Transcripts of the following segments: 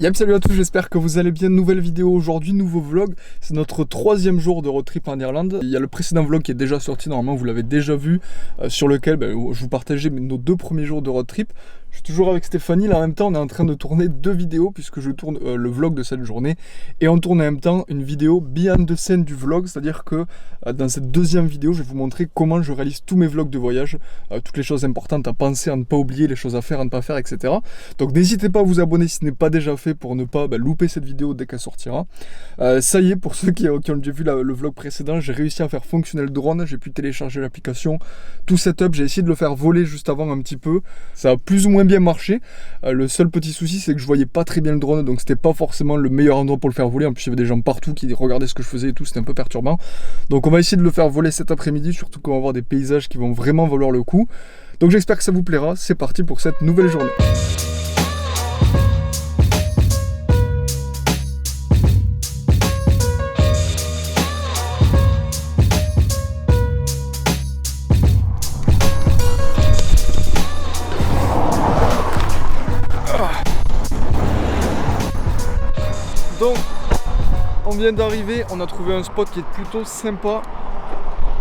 Yep, salut à tous, j'espère que vous allez bien. Nouvelle vidéo aujourd'hui, nouveau vlog. C'est notre 3e jour de road trip en Irlande. Il y a le précédent vlog qui est déjà sorti, normalement vous l'avez déjà vu, sur lequel je vous partageais nos 2 premiers jours de road trip. Je suis toujours avec Stéphanie, là en même temps on est en train de tourner 2 vidéos puisque je tourne le vlog de cette journée et on tourne en même temps une vidéo behind the scene du vlog, c'est-à-dire que dans cette deuxième vidéo je vais vous montrer comment je réalise tous mes vlogs de voyage, toutes les choses importantes à penser, à ne pas oublier, les choses à faire, à ne pas faire, etc. Donc n'hésitez pas à vous abonner si ce n'est pas déjà fait pour ne pas louper cette vidéo dès qu'elle sortira. Ça y est, pour ceux qui ont déjà vu le vlog précédent, j'ai réussi à faire fonctionner le drone, j'ai pu télécharger l'application, tout setup, j'ai essayé de le faire voler juste avant un petit peu, ça a plus ou moins bien marché. Le seul petit souci c'est que je voyais pas très bien le drone, donc c'était pas forcément le meilleur endroit pour le faire voler. En plus il y avait des gens partout qui regardaient ce que je faisais et tout, c'était un peu perturbant. Donc on va essayer de le faire voler cet après-midi, surtout qu'on va avoir des paysages qui vont vraiment valoir le coup. Donc j'espère que ça vous plaira, c'est parti pour cette nouvelle journée. Donc, on vient d'arriver, on a trouvé un spot qui est plutôt sympa.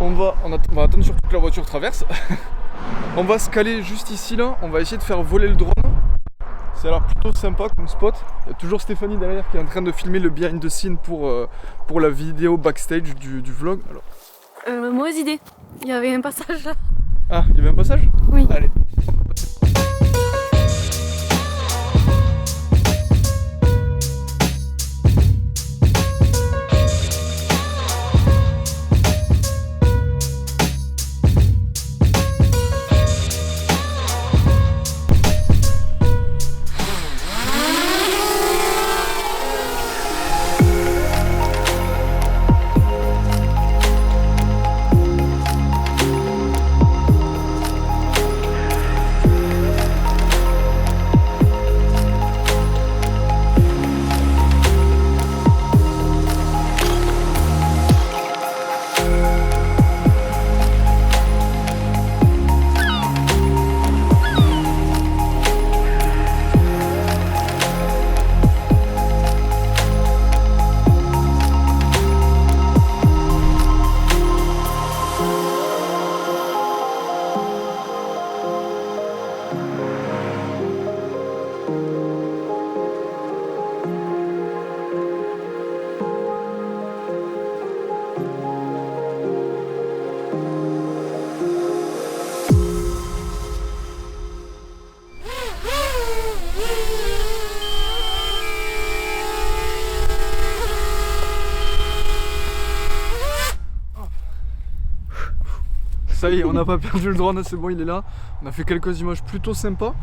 On va attendre surtout que la voiture traverse. On va se caler juste ici là, on va essayer de faire voler le drone. Ça a l'air plutôt sympa comme spot. Il y a toujours Stéphanie derrière qui est en train de filmer le behind the scene pour la vidéo backstage du vlog. Alors. Mauvaise idée, il y avait un passage là. Ah, il y avait un passage? Oui. Allez. Ça y est, on n'a pas perdu le drone, c'est bon, il est là. On a fait quelques images plutôt sympas.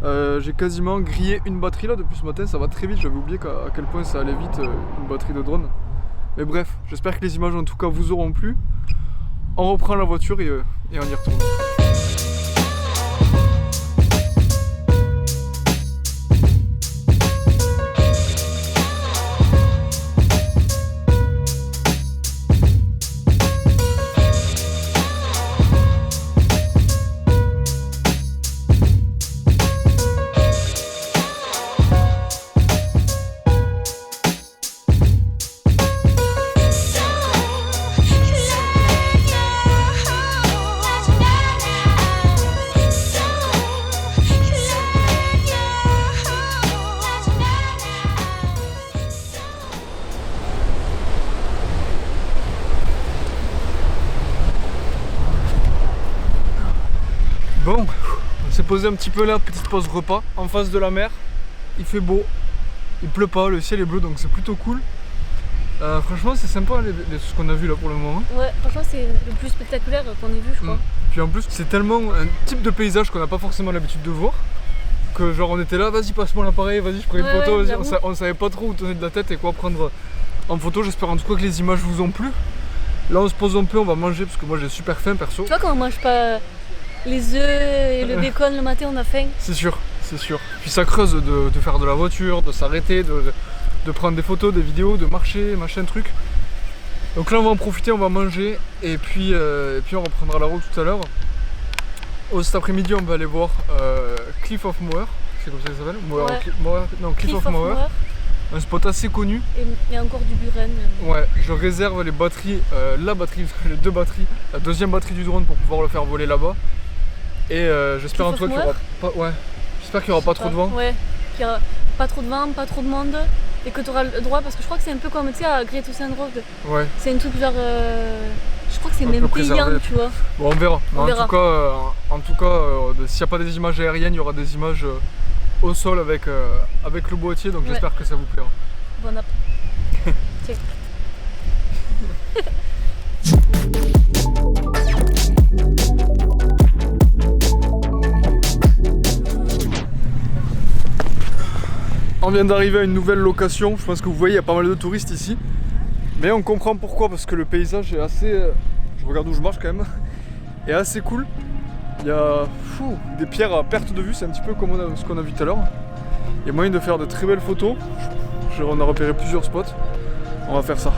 J'ai quasiment grillé une batterie là depuis ce matin, ça va très vite. J'avais oublié à quel point ça allait vite, une batterie de drone. Mais bref, j'espère que les images en tout cas vous auront plu. On reprend la voiture et on y retourne. Bon, on s'est posé un petit peu là, petite pause repas, en face de la mer. Il fait beau, il pleut pas, le ciel est bleu donc c'est plutôt cool. Franchement c'est sympa ce qu'on a vu là pour le moment. Ouais, franchement c'est le plus spectaculaire qu'on ait vu je crois. Puis en plus c'est tellement un type de paysage qu'on n'a pas forcément l'habitude de voir, que genre on était là, vas-y passe-moi l'appareil, vas-y je prends une photo, ouais, on savait pas trop où tourner de la tête et quoi prendre en photo. J'espère en tout cas que les images vous ont plu. Là on se pose un peu, on va manger parce que moi j'ai super faim perso. Tu vois quand on mange pas les œufs et le bacon le matin on a faim. C'est sûr, c'est sûr. Puis ça creuse de faire de la voiture, de s'arrêter, de prendre des photos, des vidéos, de marcher, machin truc. Donc là on va en profiter, on va manger et puis on reprendra la route tout à l'heure. Cet après-midi on va aller voir Cliff of Moher. c'est comme ça que ça s'appelle. Ouais. Cliff of Moher. Un spot assez connu. Et il y a encore du Buren. Ouais, je réserve les batteries, les deux batteries, la deuxième batterie du drone pour pouvoir le faire voler là-bas. Et j'espère en tout cas qu'il n'y aura pas, j'espère qu'il y aura pas trop de vent. Ouais, qu'il n'y aura pas trop de vent, pas trop de monde. Et que tu auras le droit, parce que je crois que c'est un peu comme tu sais à Great Ocean Road. Ouais. C'est un truc genre. Je crois que c'est même payant, tu vois. Bon, on verra. On verra. En tout cas, s'il n'y a pas des images aériennes, il y aura des images au sol avec le boîtier, donc j'espère que ça vous plaira. Bon app. Check. On vient d'arriver à une nouvelle location, je pense que vous voyez il y a pas mal de touristes ici. Mais on comprend pourquoi, parce que le paysage est assez... je regarde où je marche quand même. Est assez cool. Il y a des pierres à perte de vue, c'est un petit peu comme ce qu'on a vu tout à l'heure. Il y a moyen de faire de très belles photos. On a repéré plusieurs spots. On va faire ça.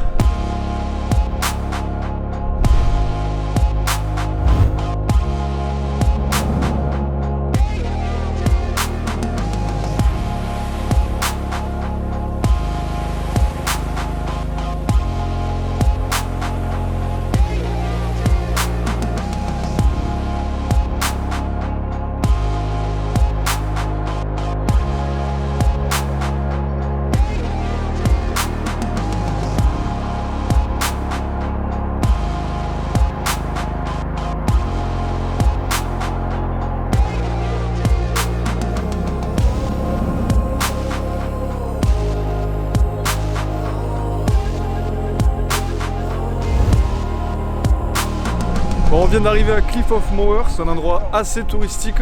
Bon, on vient d'arriver à Cliff of Moher, c'est un endroit assez touristique.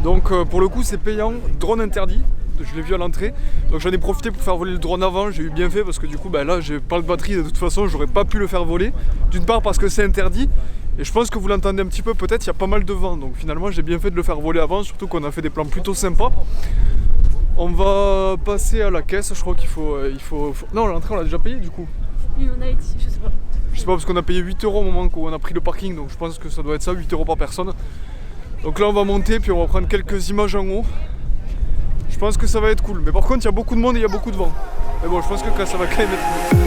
Donc pour le coup c'est payant, drone interdit, je l'ai vu à l'entrée. Donc j'en ai profité pour faire voler le drone avant, j'ai eu bien fait parce que du coup là j'ai pas de batterie de toute façon, j'aurais pas pu le faire voler. D'une part parce que c'est interdit, et je pense que vous l'entendez un petit peu, peut-être il y a pas mal de vent. Donc finalement j'ai bien fait de le faire voler avant, surtout qu'on a fait des plans plutôt sympas. On va passer à la caisse, je crois qu'il faut... Non, l'entrée on l'a déjà payé du coup. Oui, on a été, je sais pas. Je sais pas parce qu'on a payé 8 € au moment où on a pris le parking, donc je pense que ça doit être ça, 8 € par personne. Donc là on va monter puis on va prendre quelques images en haut. Je pense que ça va être cool, mais par contre il y a beaucoup de monde et il y a beaucoup de vent. Mais bon, je pense que ça va quand même être cool.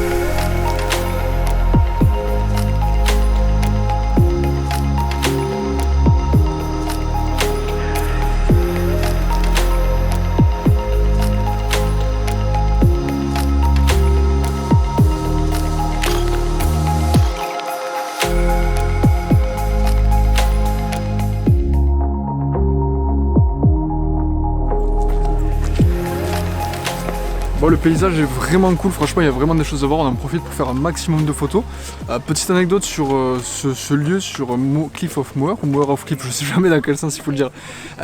Bon, le paysage est vraiment cool, franchement il y a vraiment des choses à voir, on en profite pour faire un maximum de photos. Petite anecdote sur ce lieu, sur Cliff of Moher, ou Moher of Cliff, je sais jamais dans quel sens il faut le dire.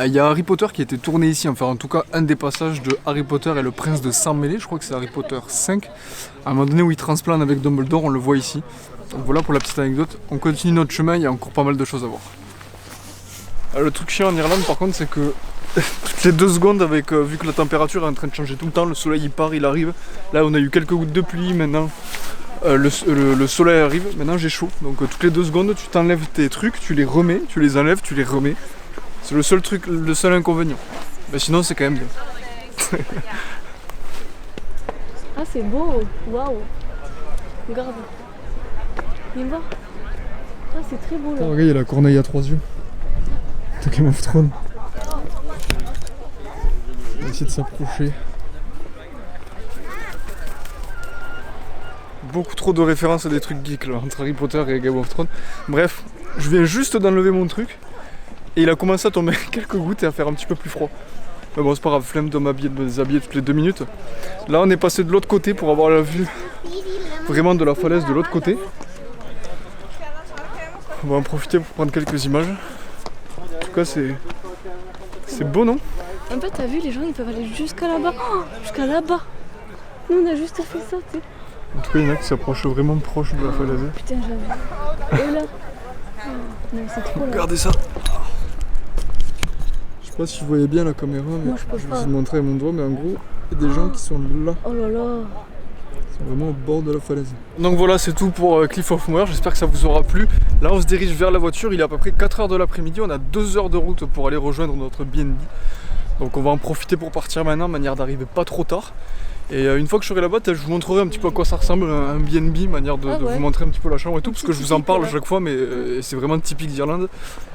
Il y a Harry Potter qui a été tourné ici, enfin en tout cas un des passages de Harry Potter et le prince de Sang-Mêlé, je crois que c'est Harry Potter 5. À un moment donné où il transplane avec Dumbledore, on le voit ici. Donc voilà pour la petite anecdote, on continue notre chemin, il y a encore pas mal de choses à voir. Le truc chiant en Irlande par contre c'est que toutes les 2 secondes, avec vu que la température est en train de changer tout le temps, le soleil il part, il arrive. Là on a eu quelques gouttes de pluie, maintenant le soleil arrive, maintenant j'ai chaud. Donc toutes les 2 secondes tu t'enlèves tes trucs, tu les remets, tu les enlèves, tu les remets. C'est le seul truc, le seul inconvénient. Mais sinon c'est quand même bien. Ah c'est beau, waouh. Regarde. Viens voir. Ah c'est très beau là. Oh, regarde, il y a la corneille à 3 yeux. T'as Game of Thrones. On va essayer de s'approcher. Beaucoup trop de références à des trucs geeks là, entre Harry Potter et Game of Thrones. Bref, je viens juste d'enlever mon truc et il a commencé à tomber quelques gouttes et à faire un petit peu plus froid. Mais bon, c'est pas grave, flemme de m'habiller, de me déshabiller toutes les 2 minutes. Là, on est passé de l'autre côté pour avoir la vue vraiment de la falaise de l'autre côté. On va en profiter pour prendre quelques images. En tout cas, c'est beau, non? En fait, t'as vu, les gens ils peuvent aller jusqu'à là-bas. Oh, jusqu'à là-bas. Nous on a juste fait ça, tu sais. En tout cas, il y en a qui s'approchent vraiment proche de la falaise. Putain, j'avais. Et là. Oh, non, c'est trop là. Regardez ça. Je sais pas si vous voyez bien la caméra, mais moi, je peux vais pas. vous montrer avec mon doigt, mais en gros, il y a des gens qui sont là. Oh là là. Ils sont vraiment au bord de la falaise. Donc voilà, c'est tout pour Cliff of Moher. J'espère que ça vous aura plu. Là, on se dirige vers la voiture. Il est à peu près 4 h de l'après-midi. On a 2 heures de route pour aller rejoindre notre BNB. Donc on va en profiter pour partir maintenant, de manière d'arriver pas trop tard. Et une fois que je serai là-bas, je vous montrerai un petit peu à quoi ça ressemble un B&B, manière de vous montrer un petit peu la chambre et tout, parce que je vous en parle à chaque fois, mais c'est vraiment typique d'Irlande.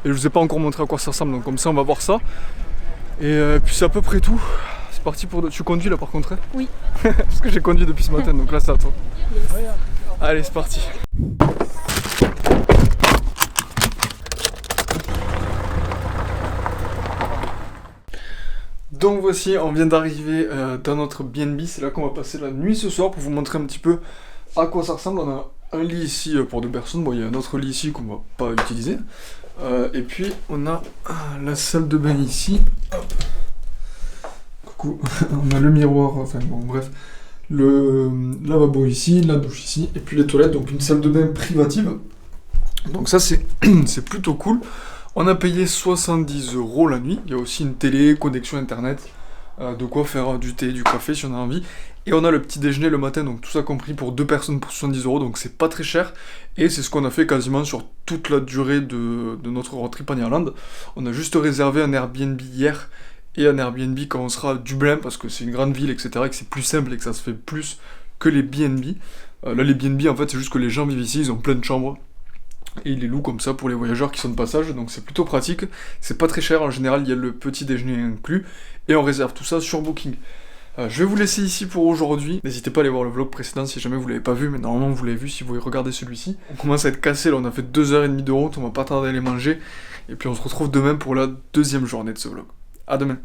Et je vous ai pas encore montré à quoi ça ressemble, donc comme ça on va voir ça. Et puis c'est à peu près tout. C'est parti pour... Tu conduis là par contre, hein? Oui. Parce que j'ai conduit depuis ce matin, donc là c'est à toi. Yes. Allez, c'est parti. Donc voici, on vient d'arriver dans notre B&B, c'est là qu'on va passer la nuit ce soir pour vous montrer un petit peu à quoi ça ressemble. On a un lit ici pour 2 personnes, bon il y a un autre lit ici qu'on va pas utiliser. Et puis on a la salle de bain ici. Hop. Coucou, on a le miroir, enfin bon bref, le lavabo ici, la douche ici, et puis les toilettes, donc une salle de bain privative. Donc ça c'est plutôt cool. On a payé 70 € la nuit, il y a aussi une télé, connexion internet, de quoi faire du thé, du café si on a envie. Et on a le petit déjeuner le matin, donc tout ça compris pour 2 personnes pour 70 €, donc c'est pas très cher. Et c'est ce qu'on a fait quasiment sur toute la durée de notre road trip en Irlande. On a juste réservé un Airbnb hier, et un Airbnb quand on sera à Dublin, parce que c'est une grande ville, etc., et que c'est plus simple et que ça se fait plus que les B&B. Là les B&B en fait c'est juste que les gens vivent ici, ils ont plein de chambres. Et ils les louent comme ça pour les voyageurs qui sont de passage, donc c'est plutôt pratique. C'est pas très cher, en général il y a le petit déjeuner inclus, et on réserve tout ça sur Booking. Je vais vous laisser ici pour aujourd'hui. N'hésitez pas à aller voir le vlog précédent si jamais vous l'avez pas vu, mais normalement vous l'avez vu si vous regardez celui-ci. On commence à être cassé, là on a fait 2h30 de route, on va pas tarder à aller manger, et puis on se retrouve demain pour la 2e journée de ce vlog. À demain.